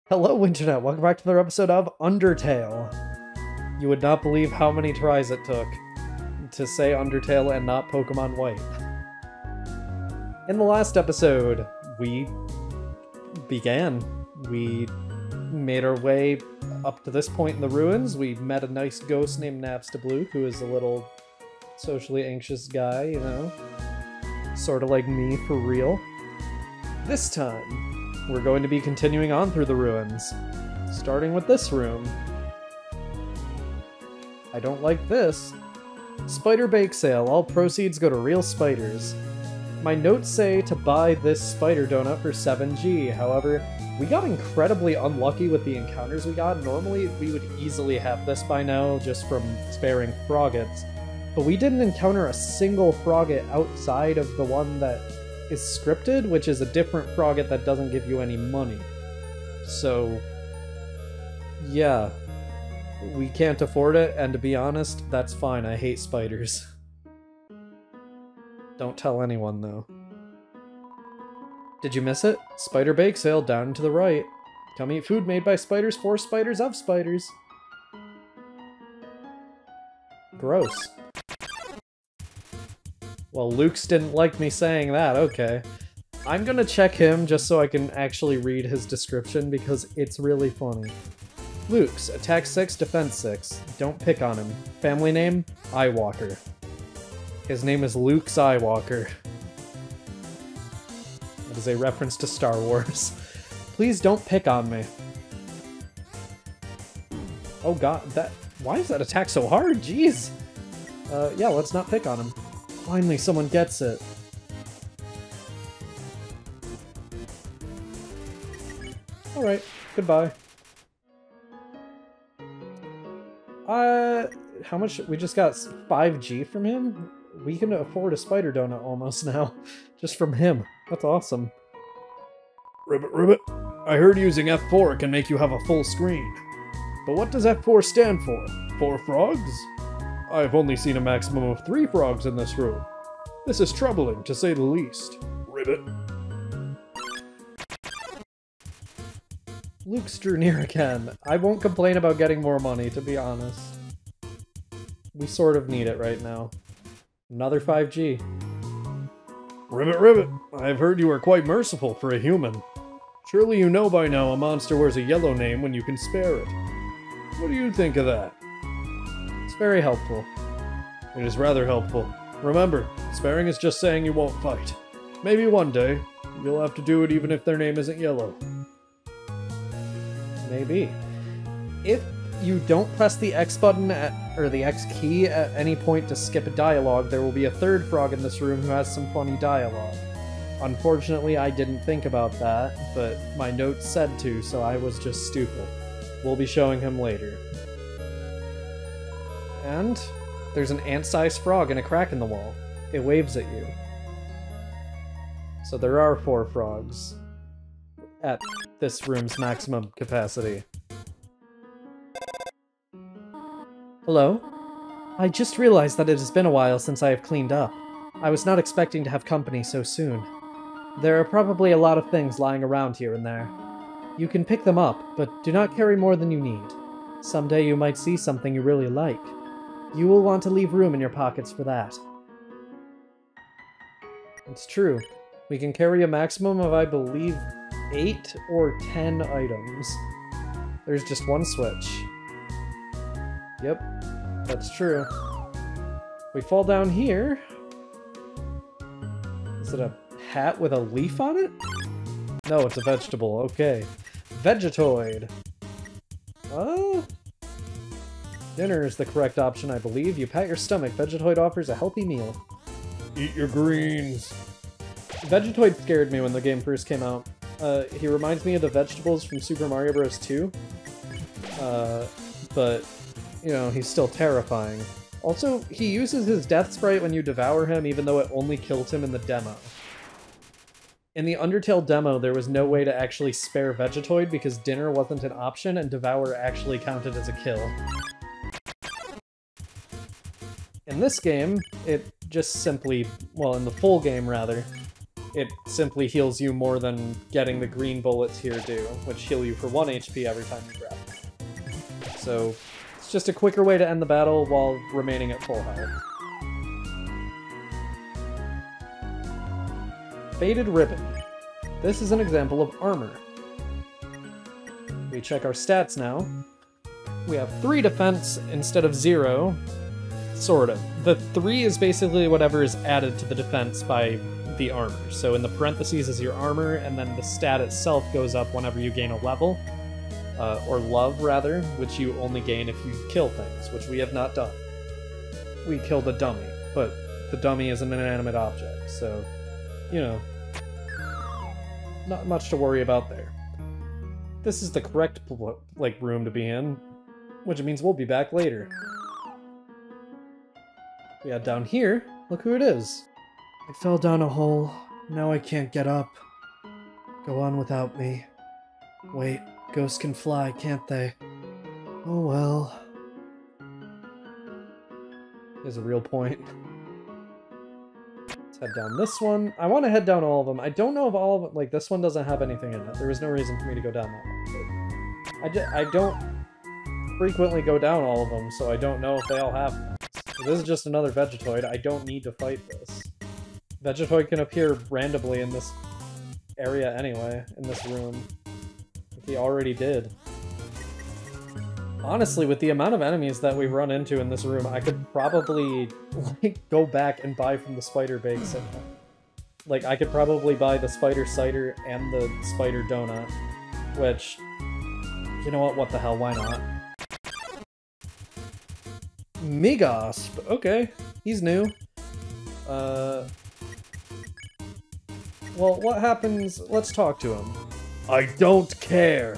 Hello, Internet! Welcome back to another episode of Undertale. You would not believe how many tries it took to say Undertale and not Pokemon White. In the last episode, we made our way up to this point in the ruins. We met a nice ghost named Napstablook, who is a little socially anxious guy, you know? Sort of like me, for real. This time, we're going to be continuing on through the ruins, starting with this room. I don't like this. Spider bake sale. All proceeds go to real spiders. My notes say to buy this spider donut for 7G. However, we got incredibly unlucky with the encounters we got. Normally, we would easily have this by now just from sparing Froggets. But we didn't encounter a single Frogget outside of the one that is scripted, which is a different Frogget that doesn't give you any money. So, yeah. We can't afford it, and to be honest, that's fine. I hate spiders. Don't tell anyone, though. Did you miss it? Spider bake sale down to the right. Come eat food made by spiders for spiders of spiders. Gross. Well, Luke's didn't like me saying that, okay. I'm gonna check him just so I can actually read his description because it's really funny. Luke's, attack 6, defense 6. Don't pick on him. Family name? Eyewalker. His name is Luke Skywalker. That is a reference to Star Wars. Please don't pick on me. Oh god, why is that attack so hard? Jeez! Yeah, let's not pick on him. Finally, someone gets it. Alright, goodbye. How much? We just got 5G from him? We can afford a spider donut almost now. Just from him. That's awesome. Ribbit. I heard using F4 can make you have a full screen. But what does F4 stand for? 4 frogs? I've only seen a maximum of 3 frogs in this room. This is troubling, to say the least. Ribbit. Luke's drew near again. I won't complain about getting more money, to be honest. We sort of need it right now. Another 5G. Ribbit. I've heard you are quite merciful for a human. Surely you know by now a monster wears a yellow name when you can spare it. What do you think of that? It's very helpful. It is rather helpful. Remember, sparing is just saying you won't fight. Maybe one day, you'll have to do it even if their name isn't yellow. Maybe. If you don't press the X button or the X key at any point to skip a dialogue, there will be a third frog in this room who has some funny dialogue. Unfortunately, I didn't think about that, but my notes said to, so I was just stupid. We'll be showing him later. And there's an ant-sized frog in a crack in the wall. It waves at you. So there are 4 frogs at this room's maximum capacity. Hello? I just realized that it has been a while since I have cleaned up. I was not expecting to have company so soon. There are probably a lot of things lying around here and there. You can pick them up, but do not carry more than you need. Someday you might see something you really like. You will want to leave room in your pockets for that. It's true. We can carry a maximum of, I believe, 8 or 10 items. There's just one switch. Yep, that's true. We fall down here. Is it a hat with a leaf on it? No, it's a vegetable. Okay. Vegetoid. Dinner is the correct option, I believe. You pat your stomach. Vegetoid offers a healthy meal. Eat your greens. Vegetoid scared me when the game first came out. He reminds me of the vegetables from Super Mario Bros. 2. But, you know, he's still terrifying. Also, he uses his death sprite when you devour him, even though it only killed him in the demo. In the Undertale demo, there was no way to actually spare Vegetoid because dinner wasn't an option and devour actually counted as a kill. In this game, it just simply, well, in the full game rather, it simply heals you more than getting the green bullets here do, which heal you for 1 HP every time you grab them. So, it's just a quicker way to end the battle while remaining at full health. Faded Ribbon. This is an example of armor. We check our stats now. We have 3 defense instead of 0. Sort of. The 3 is basically whatever is added to the defense by the armor. So in the parentheses is your armor, and then the stat itself goes up whenever you gain a level. Or love, rather, which you only gain if you kill things, which we have not done. We killed a dummy, but the dummy is an inanimate object, so, you know, not much to worry about there. This is the correct, like, room to be in, which means we'll be back later. Yeah, down here, look who it is. I fell down a hole. Now I can't get up. Go on without me. Wait, ghosts can fly, can't they? Oh well. There's a real point. Let's head down this one. I want to head down all of them. I don't know if all of them, like, this one doesn't have anything in it. There was no reason for me to go down that one. But I don't frequently go down all of them, so I don't know if they all have them. So this is just another Vegetoid. I don't need to fight this. Vegetoid can appear randomly in this area anyway, in this room. Like he already did. Honestly, with the amount of enemies that we've run into in this room, I could probably, like, go back and buy from the Spider Bake Sale. Like, I could probably buy the Spider Cider and the Spider Donut, which, you know what the hell, why not? Megasp, okay, he's new. Well, what happens? Let's talk to him. I don't care!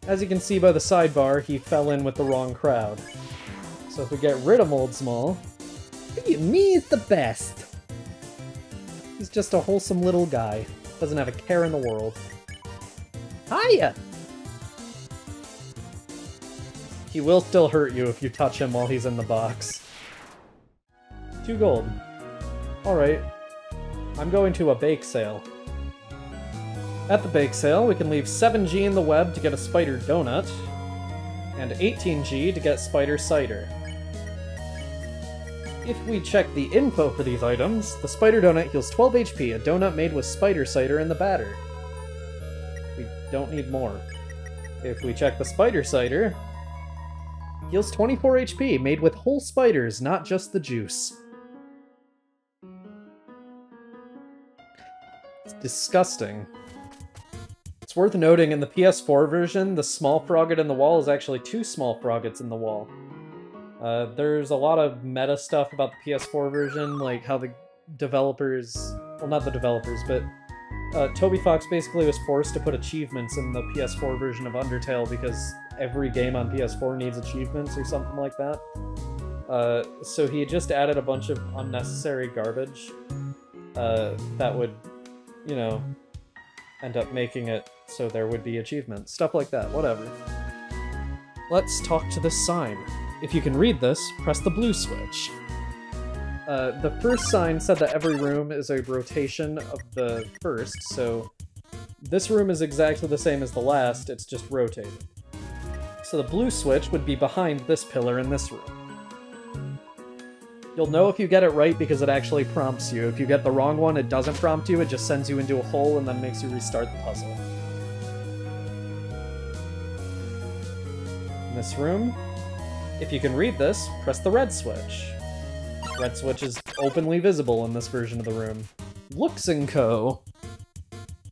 As you can see by the sidebar, he fell in with the wrong crowd. So if we get rid of Moldsmal, me is the best! He's just a wholesome little guy. Doesn't have a care in the world. Hiya! He will still hurt you if you touch him while he's in the box. 2 gold. Alright. I'm going to a bake sale. At the bake sale, we can leave 7G in the web to get a Spider Donut, and 18G to get Spider Cider. If we check the info for these items, the Spider Donut heals 12 HP, a donut made with Spider Cider in the batter. We don't need more. If we check the Spider Cider, heals 24 HP, made with whole spiders, not just the juice. It's disgusting. It's worth noting, in the PS4 version, the small frogget in the wall is actually 2 small froggets in the wall. There's a lot of meta stuff about the PS4 version, like how the developers... Well, not the developers, but Toby Fox basically was forced to put achievements in the PS4 version of Undertale because every game on PS4 needs achievements or something like that. So he just added a bunch of unnecessary garbage that would, you know, end up making it so there would be achievements. Stuff like that, whatever. Let's talk to this sign. If you can read this, press the blue switch. The first sign said that every room is a rotation of the first, so this room is exactly the same as the last, it's just rotated. So the blue switch would be behind this pillar in this room. You'll know if you get it right because it actually prompts you. If you get the wrong one, it doesn't prompt you, it just sends you into a hole and then makes you restart the puzzle. In this room, if you can read this, press the red switch. Red switch is openly visible in this version of the room. Looks & Co.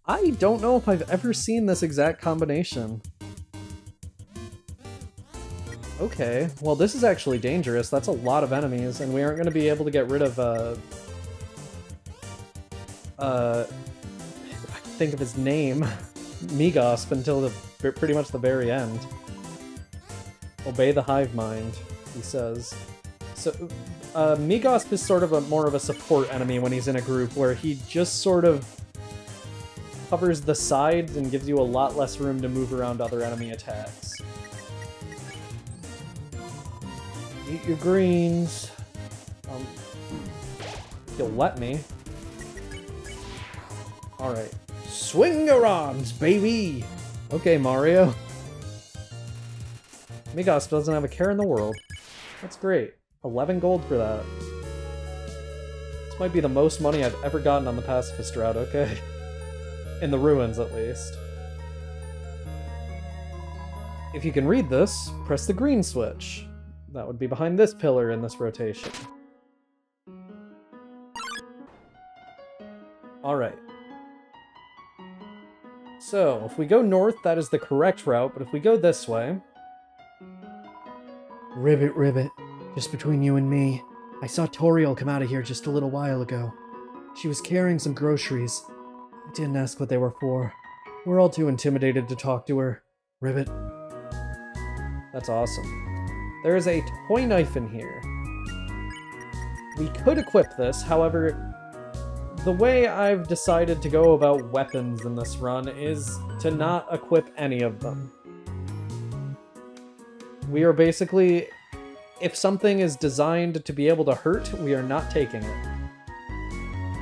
I don't know if I've ever seen this exact combination. Okay, well this is actually dangerous. That's a lot of enemies, and we aren't going to be able to get rid of, if I can think of his name, Megasp, until pretty much the very end. Obey the hive mind, he says. So, Megasp is sort of more of a support enemy when he's in a group, where he just sort of covers the sides and gives you a lot less room to move around other enemy attacks. Eat your greens. You'll let me. Alright. Swing-arounds, baby! Okay, Mario. Migos doesn't have a care in the world. That's great. 11 gold for that. This might be the most money I've ever gotten on the pacifist route, okay? In the ruins, at least. If you can read this, press the green switch. That would be behind this pillar in this rotation. Alright. So, if we go north, that is the correct route, but if we go this way... Ribbit, Ribbit. Just between you and me, I saw Toriel come out of here just a little while ago. She was carrying some groceries. I didn't ask what they were for. We're all too intimidated to talk to her. Ribbit. That's awesome. There is a toy knife in here. We could equip this, however, the way I've decided to go about weapons in this run is to not equip any of them. We are basically, if something is designed to be able to hurt, we are not taking it.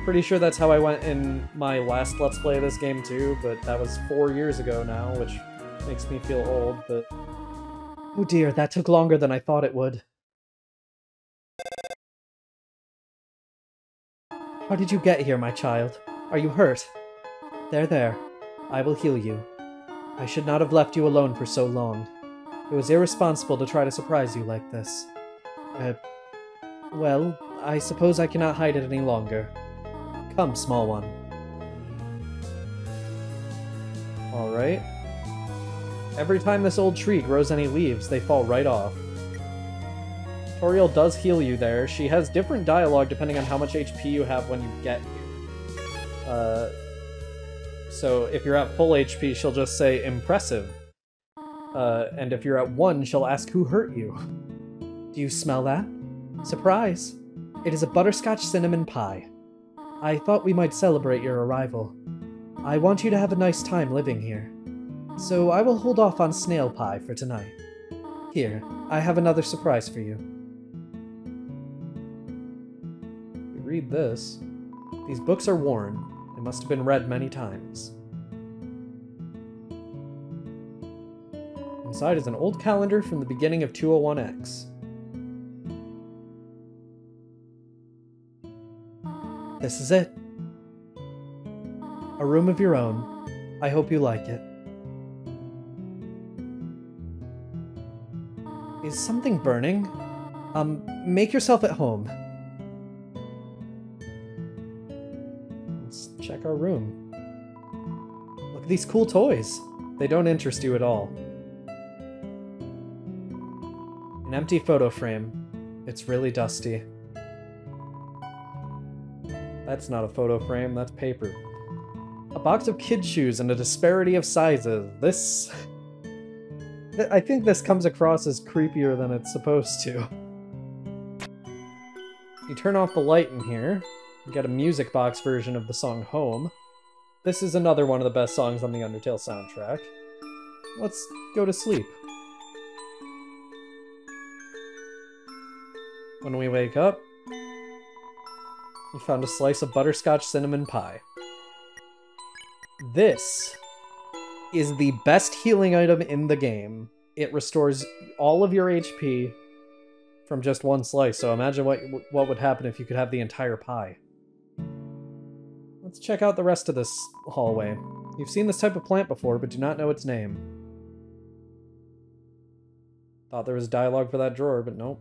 Pretty sure that's how I went in my last Let's Play of this game too, but that was 4 years ago now, which makes me feel old, but... Oh dear, that took longer than I thought it would. How did you get here, my child? Are you hurt? There. I will heal you. I should not have left you alone for so long. It was irresponsible to try to surprise you like this. Well, I suppose I cannot hide it any longer. Come, small one. Alright. Every time this old tree grows any leaves, they fall right off. Toriel does heal you there. She has different dialogue depending on how much HP you have when you get here. So if you're at full HP, she'll just say, impressive. And if you're at 1, she'll ask who hurt you. Do you smell that? Surprise! It is a butterscotch cinnamon pie. I thought we might celebrate your arrival. I want you to have a nice time living here. So I will hold off on snail pie for tonight. Here, I have another surprise for you. Read this. These books are worn. They must have been read many times. Inside is an old calendar from the beginning of 201X. This is it. A room of your own. I hope you like it. Is something burning? Make yourself at home. Let's check our room. Look at these cool toys. They don't interest you at all. An empty photo frame. It's really dusty. That's not a photo frame, that's paper. A box of kid shoes and a disparity of sizes. This... I think this comes across as creepier than it's supposed to. You turn off the light in here. You get a music box version of the song Home. This is another one of the best songs on the Undertale soundtrack. Let's go to sleep. When we wake up, we found a slice of butterscotch cinnamon pie. This is the best healing item in the game. It restores all of your HP from just one slice, so imagine what would happen if you could have the entire pie. Let's check out the rest of this hallway. You've seen this type of plant before, but do not know its name. Thought there was dialogue for that drawer, but nope.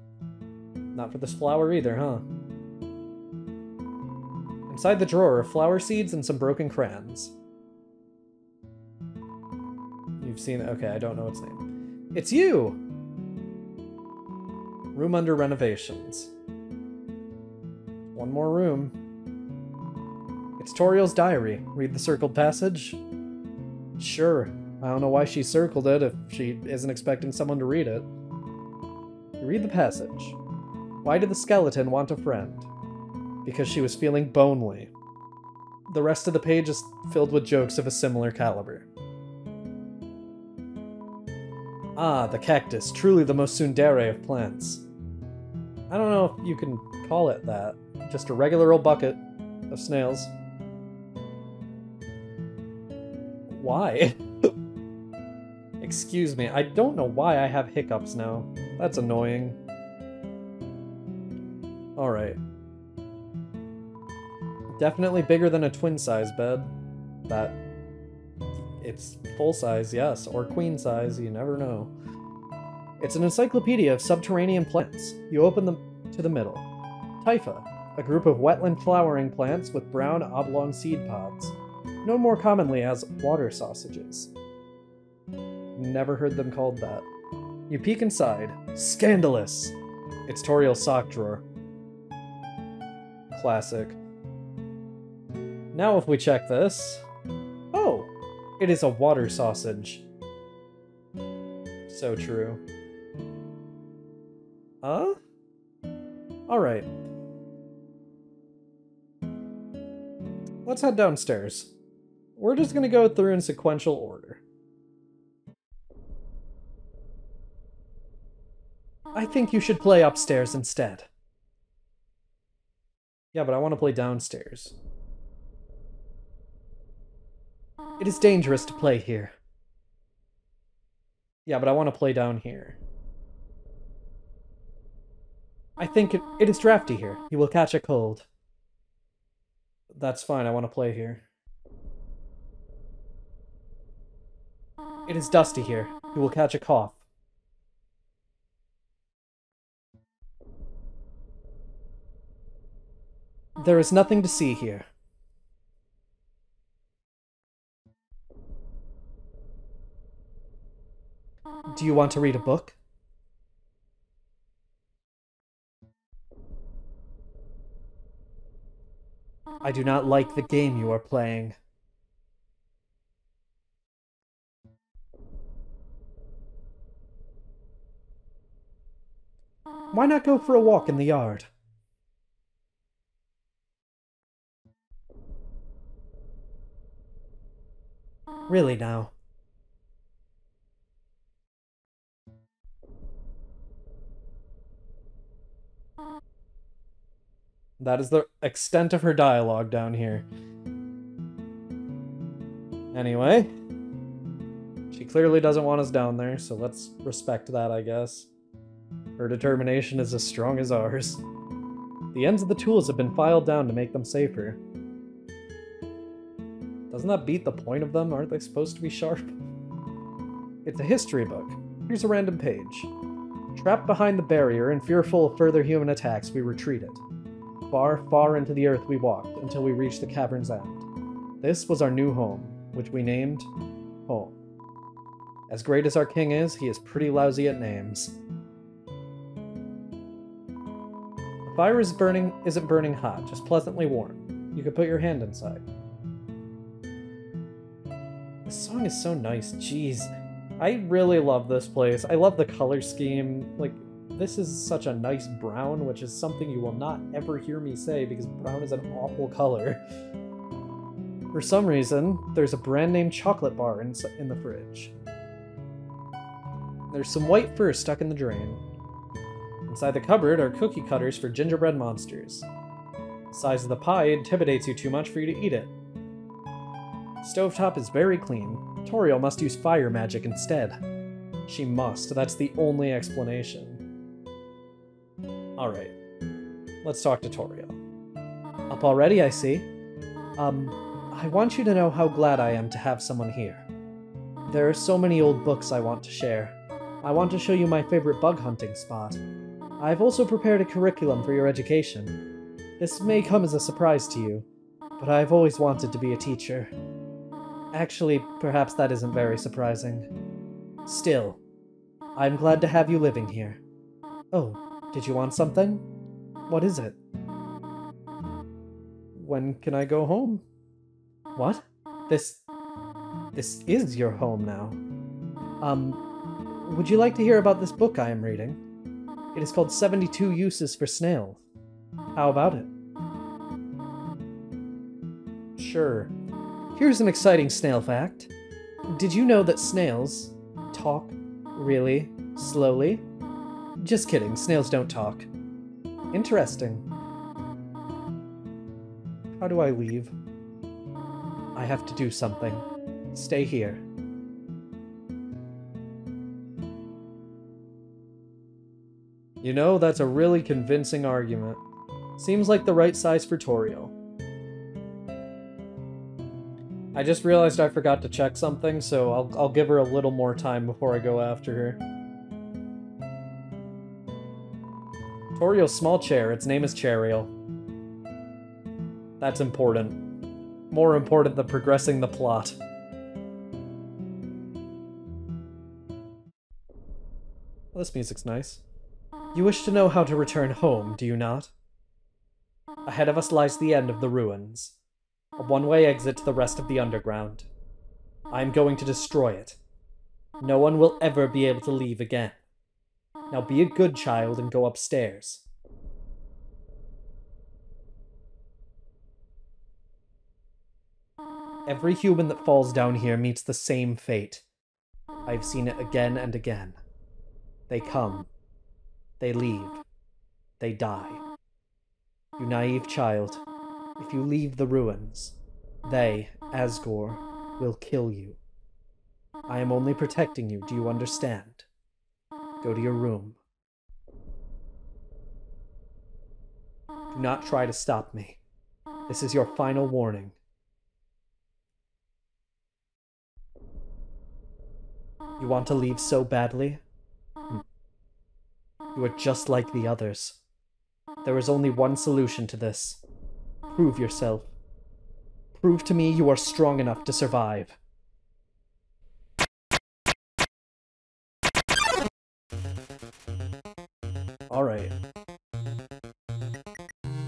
Not for this flower either, huh? Inside the drawer are flower seeds and some broken crayons. You've seen... Okay, I don't know its name. It's you! Room under renovations. One more room. It's Toriel's diary. Read the circled passage? Sure. I don't know why she circled it if she isn't expecting someone to read it. You read the passage. Why did the skeleton want a friend? Because she was feeling bonely. The rest of the page is filled with jokes of a similar caliber. Ah, the cactus, truly the most tsundere of plants. I don't know if you can call it that. Just a regular old bucket of snails. Why? Excuse me, I don't know why I have hiccups now. That's annoying. Alright. Definitely bigger than a twin-size bed. That... It's full-size, yes, or queen-size, you never know. It's an encyclopedia of subterranean plants. You open them to the middle. Typha, a group of wetland flowering plants with brown oblong seed pods, known more commonly as water sausages. Never heard them called that. You peek inside. Scandalous! It's Toriel's sock drawer. Classic. Now if we check this... Oh! It is a water sausage. So true. Alright. Let's head downstairs. We're just gonna go through in sequential order. I think you should play upstairs instead. Yeah, but I want to play downstairs. It is dangerous to play here. Yeah, but I want to play down here. I think it is drafty here. You will catch a cold. That's fine, I want to play here. It is dusty here. You will catch a cough. There is nothing to see here. Do you want to read a book? I do not like the game you are playing. Why not go for a walk in the yard? Really now. That is the extent of her dialogue down here. Anyway. She clearly doesn't want us down there, so let's respect that, I guess. Her determination is as strong as ours. The ends of the tools have been filed down to make them safer. Doesn't that beat the point of them? Aren't they supposed to be sharp? It's a history book. Here's a random page. Trapped behind the barrier and fearful of further human attacks, we retreated. Far, far into the earth we walked, until we reached the cavern's end. This was our new home, which we named Home. As great as our king is, he is pretty lousy at names. The fire isn't burning hot, just pleasantly warm. You could put your hand inside. This song is so nice, jeez. I really love this place. I love the color scheme. Like, this is such a nice brown, which is something you will not ever hear me say because brown is an awful color. For some reason, there's a brand name chocolate bar in the fridge. There's some white fur stuck in the drain. Inside the cupboard are cookie cutters for gingerbread monsters. The size of the pie intimidates you too much for you to eat it. Stovetop is very clean. Toriel must use fire magic instead. She must, that's the only explanation. Alright, let's talk to Toriel. Up already, I see. I want you to know how glad I am to have someone here. There are so many old books I want to share. I want to show you my favorite bug hunting spot. I've also prepared a curriculum for your education. This may come as a surprise to you, but I've always wanted to be a teacher. Actually, perhaps that isn't very surprising. Still, I'm glad to have you living here. Oh, did you want something? What is it? When can I go home? What? This is your home now. Would you like to hear about this book I am reading? It is called 72 Uses for Snails. How about it? Sure. Here's an exciting snail fact. Did you know that snails talk really slowly? Just kidding, snails don't talk. Interesting. How do I leave? I have to do something. Stay here. You know, that's a really convincing argument. Seems like the right size for Toriel. I just realized I forgot to check something, so I'll give her a little more time before I go after her. Toriel's small chair, its name is Chariel. That's important. More important than progressing the plot. Well, this music's nice. You wish to know how to return home, do you not? Ahead of us lies the end of the ruins. A one-way exit to the rest of the underground. I am going to destroy it. No one will ever be able to leave again. Now be a good child and go upstairs. Every human that falls down here meets the same fate. I've seen it again and again. They come. They leave. They die. You naive child, if you leave the ruins, they, Asgore, will kill you. I am only protecting you, do you understand? Go to your room. Do not try to stop me. This is your final warning. You want to leave so badly? You are just like the others. There is only one solution to this. Prove yourself. Prove to me you are strong enough to survive. Alright.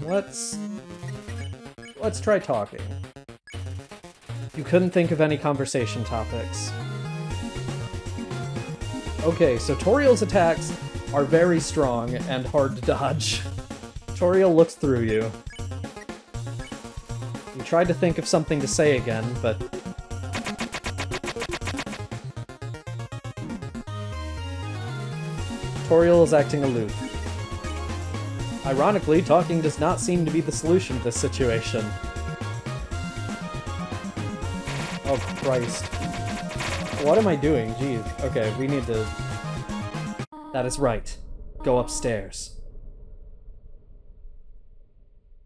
Let's try talking. You couldn't think of any conversation topics. Okay, so Toriel's attacks are very strong and hard to dodge. Toriel looks through you. You tried to think of something to say again, but... Toriel is acting aloof. Ironically, talking does not seem to be the solution to this situation. Oh, Christ. What am I doing? Jeez. Okay, we need to... That is right. Go upstairs.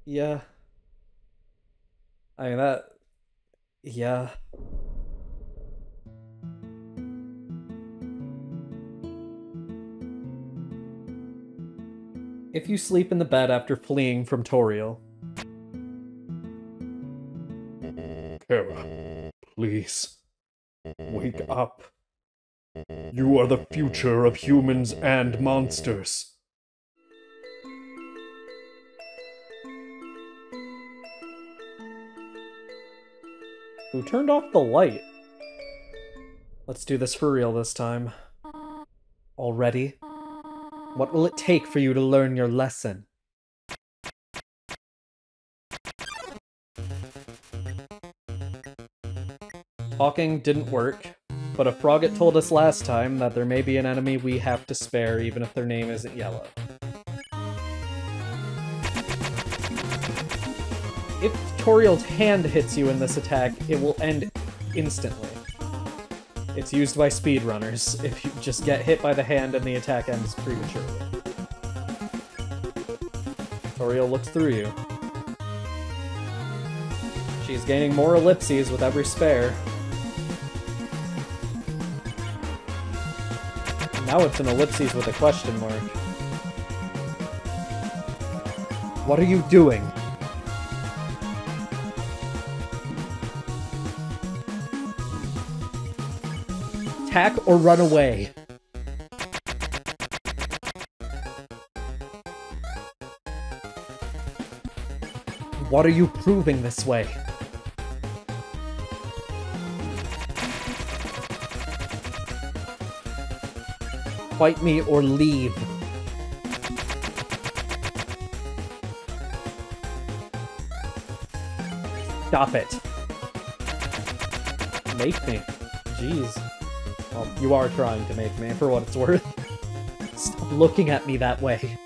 Yeah. I mean, that... Yeah. If you sleep in the bed after fleeing from Toriel... Kara, please. Wake up. You are the future of humans and monsters. Who turned off the light? Let's do this for real this time. Already? What will it take for you to learn your lesson? Talking didn't work, but a Frogget told us last time that there may be an enemy we have to spare even if their name isn't yellow. If Toriel's hand hits you in this attack, it will end instantly. It's used by speedrunners. If you just get hit by the hand and the attack ends prematurely. Toriel looks through you. She's gaining more ellipses with every spare. Now it's an ellipses with a question mark. What are you doing? Attack or run away. What are you proving this way? Fight me or leave. Stop it. Make me. Jeez. Well, you are trying to make me, for what it's worth. Stop looking at me that way.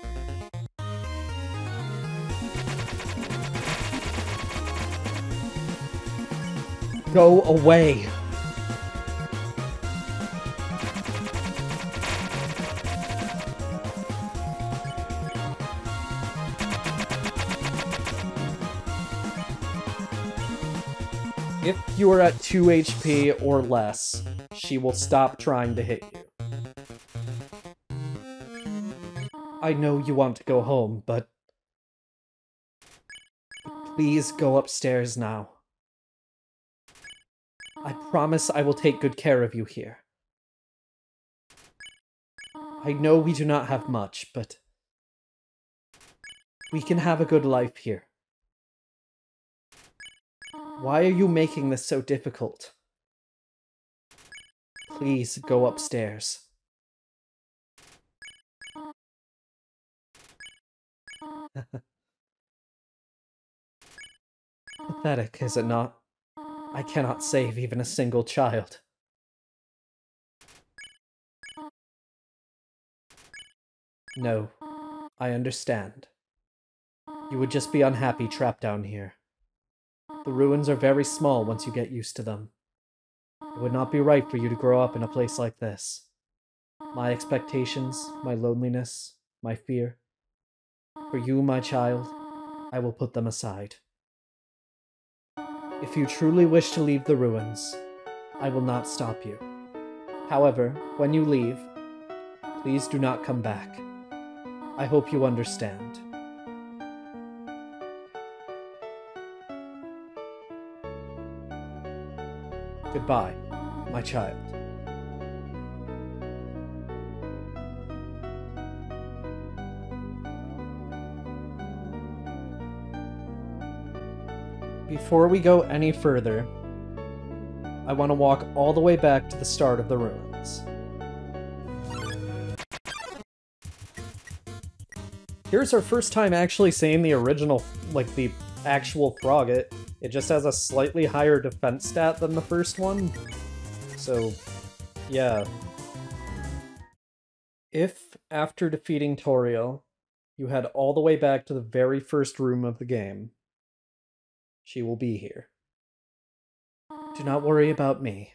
Go away. If you are at 2 HP or less, she will stop trying to hit you. I know you want to go home, but please go upstairs now. I promise I will take good care of you here. I know we do not have much, but we can have a good life here. Why are you making this so difficult? Please go upstairs. Pathetic, is it not? I cannot save even a single child. No, I understand. You would just be unhappy trapped down here. The ruins are very small once you get used to them. It would not be right for you to grow up in a place like this. My expectations, my loneliness, my fear. For you, my child, I will put them aside. If you truly wish to leave the ruins, I will not stop you. However, when you leave, please do not come back. I hope you understand. Goodbye, my child. Before we go any further, I want to walk all the way back to the start of the ruins. Here's our first time actually seeing the original, like the actual Frogget. It just has a slightly higher defense stat than the first one. So, yeah. If, after defeating Toriel, you head all the way back to the very first room of the game, she will be here. Do not worry about me.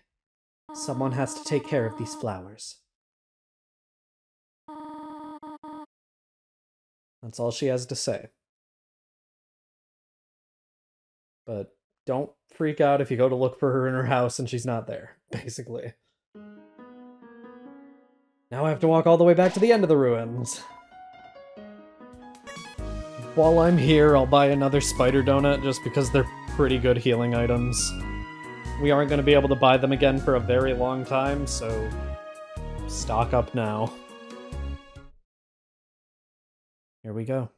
Someone has to take care of these flowers. That's all she has to say. But don't freak out if you go to look for her in her house and she's not there, basically. Now I have to walk all the way back to the end of the ruins. While I'm here, I'll buy another spider donut just because they're pretty good healing items. We aren't going to be able to buy them again for a very long time, so stock up now. Here we go.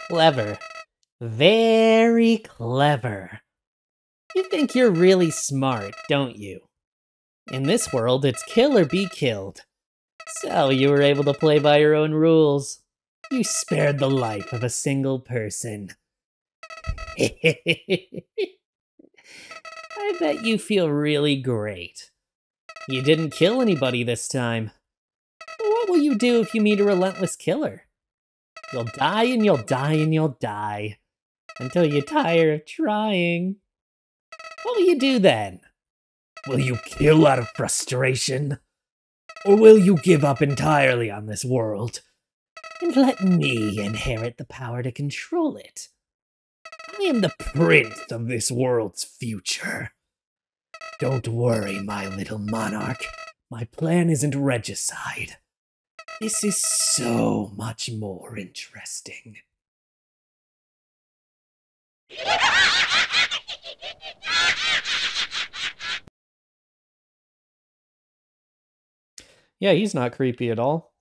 Clever. Very clever. You think you're really smart, don't you? In this world, it's kill or be killed. So you were able to play by your own rules. You spared the life of a single person. I bet you feel really great. You didn't kill anybody this time. What will you do if you meet a relentless killer? You'll die and you'll die and you'll die. Until you tire of trying. What will you do then? Will you kill out of frustration? Or will you give up entirely on this world? And let me inherit the power to control it? I am the prince of this world's future. Don't worry, my little monarch. My plan isn't regicide. This is so much more interesting. Yeah, he's not creepy at all.